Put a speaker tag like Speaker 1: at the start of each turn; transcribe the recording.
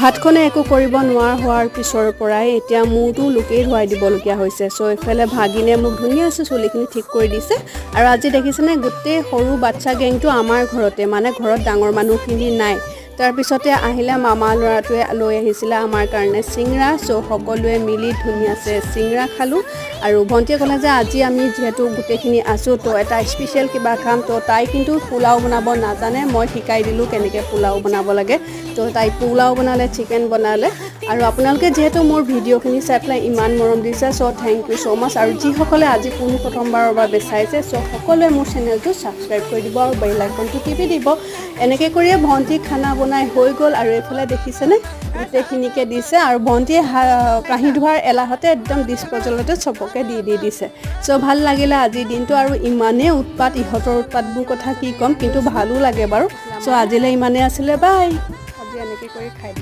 Speaker 1: হাতখনে একো কৰিব নোৱাৰা হোৱাৰ পিছৰ পৰাই এতিয়া মূৰটো লোকেই ধুৱাই দিবলগীয়া হৈছে। চ' এইফালে ভাগিনে মোক ধুনীয়াছে চুলিখিনি ঠিক কৰি দিছে। আৰু আজি দেখিছেনে গোটেই সৰু বাচ্চা গেংটো আমাৰ ঘৰতে, মানে ঘৰত ডাঙৰ মানুহখিনি নাই। তাৰপিছতে আহিলে মামা ল'ৰাটোৱে লৈ আহিছিলে আমাৰ কাৰণে চিংৰা। চ' সকলোৱে মিলি ধুনীয়াছে চিংৰা খালোঁ। আৰু ভণ্টিয়ে ক'লে যে আজি আমি যিহেতু গোটেইখিনি আছোঁ তো এটা স্পেচিয়েল কিবা খাম। তো তাই কিন্তু পোলাও বনাব নাজানে, মই শিকাই দিলোঁ কেনেকৈ পোলাও বনাব লাগে। তো তাই পোলাও বনালে, চিকেন বনালে। আৰু আপোনালোকে যিহেতু মোৰ ভিডিঅ'খিনি চাই পেলাই ইমান মৰম দিছে, চ' থেংক ইউ ছ' মাছ। আৰু যিসকলে আজি প্ৰথমবাৰৰ বাবে চাইছে, চ' সকলোৱে মোৰ চেনেলটো ছাবস্ক্ৰাইব কৰি দিব আৰু বেল আইকনটো টিপি দিব। এনেকৈ কৰিয়ে ভণ্টি খানা বনাই হৈ গ'ল। আৰু এইফালে দেখিছেনে গোটেইখিনিকে দিছে। আৰু ভণ্টিয়ে কাঁহী ধোৱাৰ এলাহতে একদম ডিছপ'জেলতে চবকে দি দিছে। চ' ভাল লাগিলে আজিৰ দিনটো। আৰু ইমানেই উৎপাত, ইহঁতৰ উৎপাতবোৰ কথা কি ক'ম, কিন্তু ভালো লাগে বাৰু। চ' আজিলৈ ইমানেই আছিলে, বাই। আজি এনেকৈ কৰি খাই দিছোঁ।